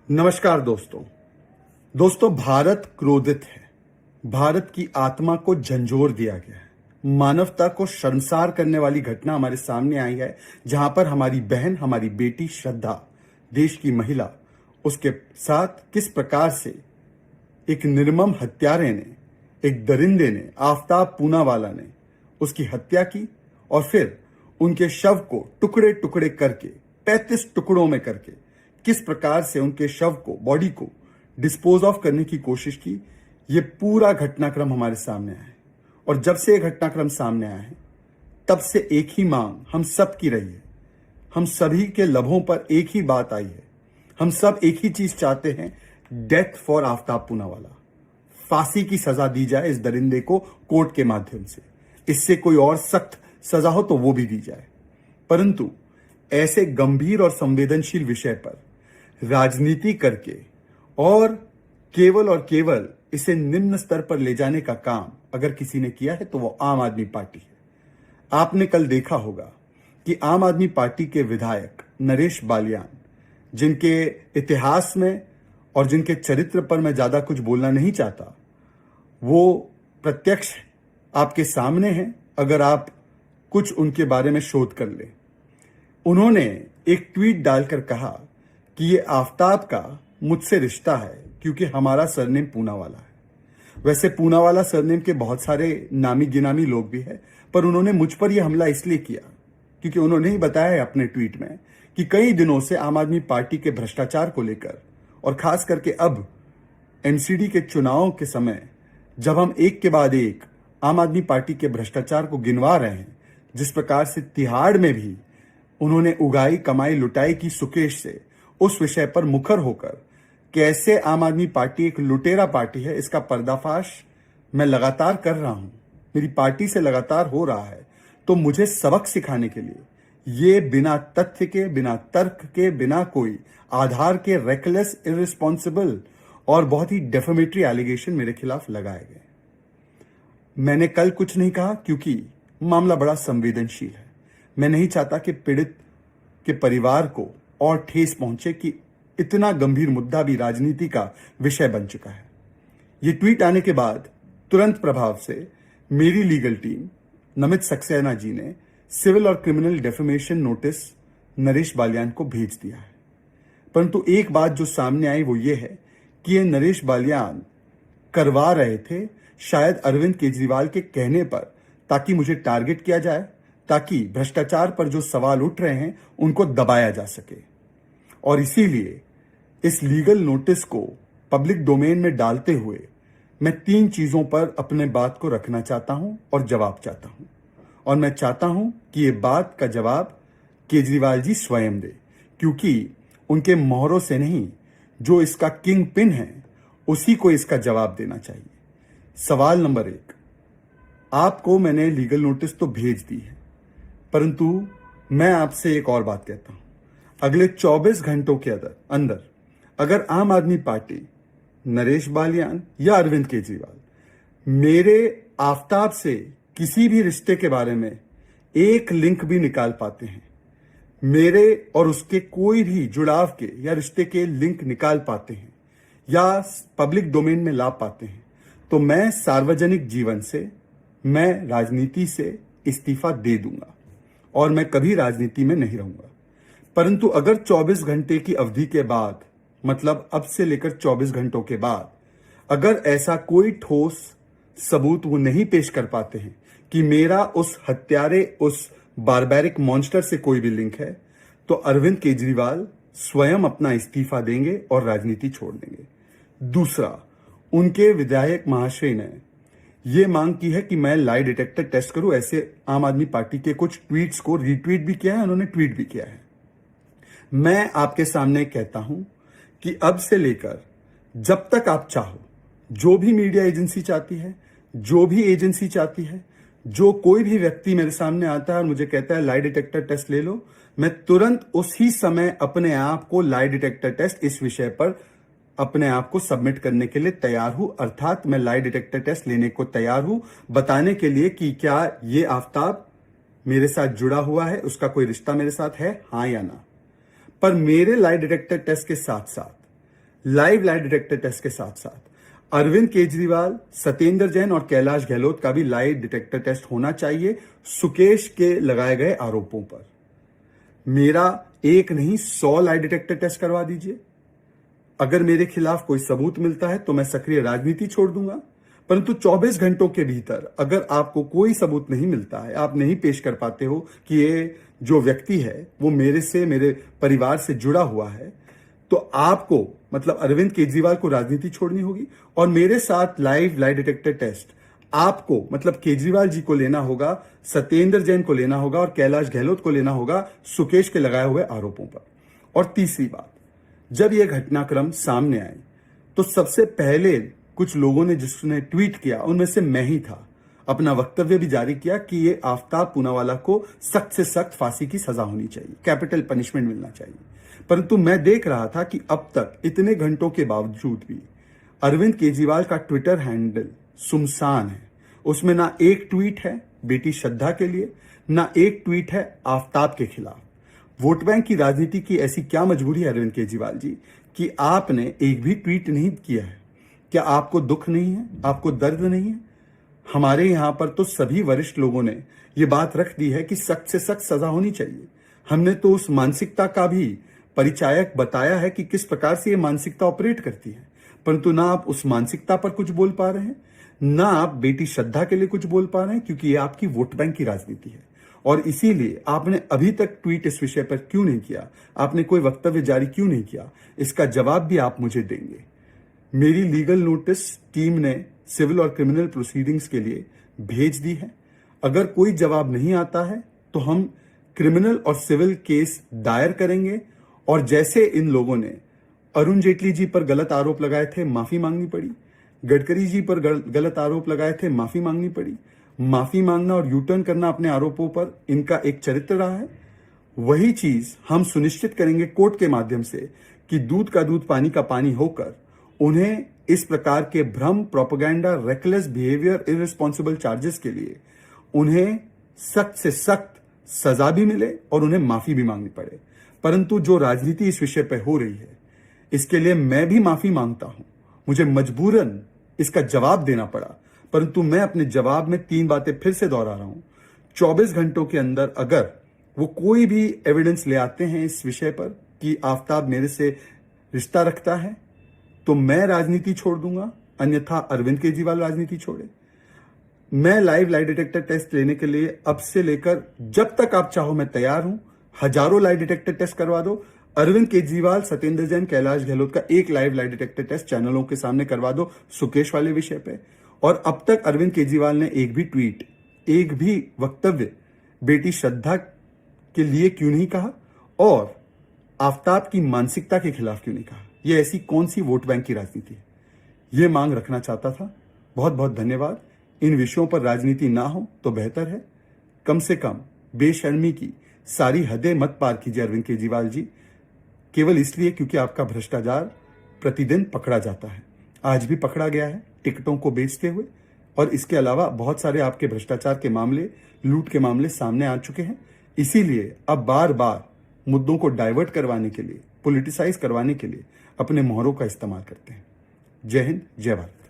नमस्कार दोस्तों भारत क्रोधित है। भारत की आत्मा को झंझोर दिया गया है। मानवता को शर्मसार करने वाली घटना हमारे सामने आई है, जहां पर हमारी बहन, हमारी बेटी श्रद्धा, देश की महिला, उसके साथ किस प्रकार से एक निर्मम हत्यारे ने, एक दरिंदे ने, आफ्ताब पूनावाला ने उसकी हत्या की और फिर उनके शव को टुकड़े टुकड़े करके 35 टुकड़ों में करके किस प्रकार से उनके शव को, बॉडी को डिस्पोज ऑफ करने की कोशिश की। ये पूरा घटनाक्रम हमारे सामने आया है और जब से ये घटनाक्रम सामने आया है तब से एक ही मांग हम सब की रही है। हम सभी के लबों पर एक ही बात आई है। हम सब एक ही चीज चाहते हैं, डेथ फॉर आफ्ताब पूनावाला। फांसी की सजा दी जाए इस दरिंदे को कोर्ट के माध्यम से। इससे कोई और सख्त सजा हो तो वो भी दी जाए, परंतु ऐसे गंभीर और संवेदनशील विषय पर राजनीति करके और केवल इसे निम्न स्तर पर ले जाने का काम अगर किसी ने किया है तो वो आम आदमी पार्टी है। आपने कल देखा होगा कि आम आदमी पार्टी के विधायक नरेश बालियान, जिनके इतिहास में और जिनके चरित्र पर मैं ज्यादा कुछ बोलना नहीं चाहता, वो प्रत्यक्ष आपके सामने हैं अगर आप कुछ उनके बारे में शोध कर ले। उन्होंने एक ट्वीट डालकर कहा कि ये आफ्ताब का मुझसे रिश्ता है क्योंकि हमारा सरनेम पूनावाला है। वैसे पूनावाला सरनेम के बहुत सारे नामी गिनामी लोग भी हैं, पर उन्होंने मुझ पर यह हमला इसलिए किया क्योंकि उन्होंने ही बताया है अपने ट्वीट में कि कई दिनों से आम आदमी पार्टी के भ्रष्टाचार को लेकर और खास करके अब एमसीडी के चुनाव के समय जब हम एक के बाद एक आम आदमी पार्टी के भ्रष्टाचार को गिनवा रहे हैं, जिस प्रकार से तिहाड़ में भी उन्होंने उगाई कमाई लुटाई की सुकेश से, उस विषय पर मुखर होकर कैसे आम आदमी पार्टी एक लुटेरा पार्टी है, इसका पर्दाफाश मैं लगातार कर रहा हूं, मेरी पार्टी से लगातार हो रहा है। तो मुझे सबक सिखाने के लिए ये बिना तथ्य के, बिना तर्क के, बिना कोई आधार के रेकलेस, इररिस्पॉन्सिबल और बहुत ही डेफेमेटरी एलिगेशन मेरे खिलाफ लगाए गए। मैंने कल कुछ नहीं कहा क्योंकि मामला बड़ा संवेदनशील है। मैं नहीं चाहता कि पीड़ित के परिवार को और ठेस पहुंचे कि इतना गंभीर मुद्दा भी राजनीति का विषय बन चुका है। ये ट्वीट आने के बाद तुरंत प्रभाव से मेरी लीगल टीम नमित सक्सेना जी ने सिविल और criminal defamation notice Naresh Baliyan को भेज दिया है। परंतु एक बात जो सामने आई वो ये है कि ये नरेश बालियान करवा रहे थे शायद अरविंद केजरीवाल के कहने पर, ताकि मुझे टारगेट किया जाए, ताकि भ्रष्टाचार पर जो सवाल उठ रहे हैं उनको दबाया जा सके। और इसीलिए इस लीगल नोटिस को पब्लिक डोमेन में डालते हुए मैं 3 चीजों पर अपने बात को रखना चाहता हूं और जवाब चाहता हूं। और मैं चाहता हूं कि ये बात का जवाब केजरीवाल जी स्वयं दे, क्योंकि उनके मोहरों से नहीं, जो इसका किंग पिन है उसी को इसका जवाब देना चाहिए। सवाल नंबर 1, आपको मैंने लीगल नोटिस तो भेज दी है, परंतु मैं आपसे एक और बात कहता हूं। अगले 24 घंटों के अंदर अगर आम आदमी पार्टी, नरेश बालियान या अरविंद केजरीवाल मेरे आफ्ताब से किसी भी रिश्ते के बारे में एक लिंक भी निकाल पाते हैं, मेरे और उसके कोई भी जुड़ाव के या रिश्ते के लिंक निकाल पाते हैं या पब्लिक डोमेन में ला पाते हैं, तो मैं सार्वजनिक जीवन से, मैं राजनीति से इस्तीफा दे दूंगा और मैं कभी राजनीति में नहीं रहूंगा। परंतु अगर 24 घंटे की अवधि के बाद, मतलब अब से लेकर 24 घंटों के बाद, अगर ऐसा कोई ठोस सबूत वो नहीं पेश कर पाते हैं कि मेरा उस हत्यारे, उस बारबैरिक मॉन्स्टर से कोई भी लिंक है, तो अरविंद केजरीवाल स्वयं अपना इस्तीफा देंगे और राजनीति छोड़ देंगे। दूसरा, उनके विधायक महाशय ने ये मांग की है कि मैं लाई डिटेक्टर टेस्ट करूं। ऐसे आम आदमी पार्टी के कुछ ट्वीट्स को रीट्वीट भी किया है, उन्होंने ट्वीट भी किया है। मैं आपके सामने कहता हूं कि अब से लेकर जब तक आप चाहो, जो भी मीडिया एजेंसी चाहती है, जो भी एजेंसी चाहती है, जो कोई भी व्यक्ति मेरे सामने आता है और मुझे कहता है लाई डिटेक्टर टेस्ट ले लो, मैं तुरंत उसी समय अपने आप को लाई डिटेक्टर टेस्ट इस विषय पर अपने आप को सबमिट करने के लिए तैयार हूं। अर्थात मैं लाई डिटेक्टर टेस्ट लेने को तैयार हूं, बताने के लिए कि क्या ये आफ्ताब मेरे साथ जुड़ा हुआ है, उसका कोई रिश्ता मेरे साथ है, हां या ना। पर मेरे लाई डिटेक्टर टेस्ट के साथ साथ लाइव लाई डिटेक्टर टेस्ट के साथ साथ अरविंद केजरीवाल, सत्येंद्र जैन और कैलाश गहलोत का भी लाई डिटेक्टर टेस्ट होना चाहिए सुकेश के लगाए गए आरोपों पर। मेरा एक नहीं 100 लाई डिटेक्टर टेस्ट करवा दीजिए। अगर मेरे खिलाफ कोई सबूत मिलता है तो मैं सक्रिय राजनीति छोड़ दूंगा, परंतु 24 घंटों के भीतर अगर आपको कोई सबूत नहीं मिलता है, आप नहीं पेश कर पाते हो कि ये जो व्यक्ति है वो मेरे परिवार से जुड़ा हुआ है, तो आपको मतलब अरविंद केजरीवाल को राजनीति छोड़नी होगी और मेरे साथ लाइव लाई डिटेक्टर टेस्ट आपको मतलब केजरीवाल जी को लेना होगा, सत्येंद्र जैन को लेना होगा और कैलाश गहलोत को लेना होगा सुकेश के लगाए हुए आरोपों पर। और तीसरी बात, जब यह घटनाक्रम सामने आए तो सबसे पहले कुछ लोगों ने जिसने ट्वीट किया उनमें से मैं ही था, अपना वक्तव्य भी जारी किया कि ये आफ्ताब पूनावाला को सख्त से सख्त फांसी की सजा होनी चाहिए, कैपिटल पनिशमेंट मिलना चाहिए। परंतु मैं देख रहा था कि अब तक इतने घंटों के बावजूद भी अरविंद केजरीवाल का ट्विटर हैंडल सुनसान है। उसमें ना एक ट्वीट है बेटी श्रद्धा के लिए, ना एक ट्वीट है आफ्ताब के खिलाफ। वोट बैंक की राजनीति की ऐसी क्या मजबूरी है अरविंद केजरीवाल जी कि आपने एक भी ट्वीट नहीं किया है? क्या आपको दुख नहीं है, आपको दर्द नहीं है? हमारे यहां पर तो सभी वरिष्ठ लोगों ने यह बात रख दी है कि सख्त से सख्त सजा होनी चाहिए। हमने तो उस मानसिकता का भी परिचायक बताया है कि किस प्रकार से यह मानसिकता ऑपरेट करती है, परंतु ना आप उस मानसिकता पर कुछ बोल पा रहे हैं, ना आप बेटी श्रद्धा के लिए कुछ बोल पा रहे हैं, क्योंकि यह आपकी वोट बैंक की राजनीति है। और इसीलिए आपने अभी तक ट्वीट इस विषय पर क्यों नहीं किया, आपने कोई वक्तव्य जारी क्यों नहीं किया, इसका जवाब भी आप मुझे देंगे। मेरी लीगल नोटिस टीम ने सिविल और क्रिमिनल प्रोसीडिंग्स के लिए भेज दी है। अगर कोई जवाब नहीं आता है तो हम क्रिमिनल और सिविल केस दायर करेंगे। और जैसे इन लोगों ने अरुण जेटली जी पर गलत आरोप लगाए थे, माफी मांगनी पड़ी, गडकरी जी पर गलत आरोप लगाए थे, माफी मांगनी पड़ी। माफी मांगना और यूटर्न करना अपने आरोपों पर इनका एक चरित्र रहा है। वही चीज हम सुनिश्चित करेंगे कोर्ट के माध्यम से कि दूध का दूध पानी का पानी होकर उन्हें इस प्रकार के भ्रम, propaganda, reckless behaviour, irresponsible charges के लिए उन्हें सख्त से सख्त सजा भी मिले और उन्हें माफी भी मांगनी पड़े। परंतु जो राजनीति इस विषय पर हो रही है, इसके लिए मैं भी माफी मांगता हूं। मुझे मजबूरन इसका जवाब देना पड़ा, परंतु मैं अपने जवाब में 3 बातें फिर से दोहरा रहा हूं। 24 घंटों के अंदर अगर वो कोई भी एविडेंस ले आते हैं इस विषय पर कि आफ्ताब मेरे से रिश्ता रखता है, तो मैं राजनीति छोड़ दूंगा, अन्यथा अरविंद केजरीवाल राजनीति छोड़े। मैं लाइव लाई डिटेक्टर टेस्ट लेने के लिए अब से लेकर जब तक आप चाहो मैं तैयार हूं। हजारों लाई डिटेक्टर टेस्ट करवा दो। अरविंद केजरीवाल, सत्येंद्र जैन, कैलाश गहलोत का एक लाइव लाई डिटेक्टर टेस्ट चैनलों के सामने करवा दो सुकेश वाले विषय पे। और अब तक अरविंद केजरीवाल ने एक भी ट्वीट, एक भी वक्तव्य बेटी श्रद्धा के लिए क्यों नहीं कहा और आफ्ताब की मानसिकता के खिलाफ क्यों नहीं कहा? यह ऐसी कौन सी वोट बैंक की राजनीति है? यह मांग रखना चाहता था। बहुत बहुत धन्यवाद। इन विषयों पर राजनीति ना हो तो बेहतर है। कम से कम बेशर्मी की सारी हदें मत पार कीजिए अरविंद केजरीवाल जी, केवल इसलिए क्योंकि आपका भ्रष्टाचार प्रतिदिन पकड़ा जाता है। आज भी पकड़ा गया है टिकटों को बेचते हुए, और इसके अलावा बहुत सारे आपके भ्रष्टाचार के मामले, लूट के मामले सामने आ चुके हैं। इसीलिए अब बार बार मुद्दों को डाइवर्ट करवाने के लिए, पॉलिटिसाइज करवाने के लिए अपने मोहरों का इस्तेमाल करते हैं। जय हिंद, जय भारत।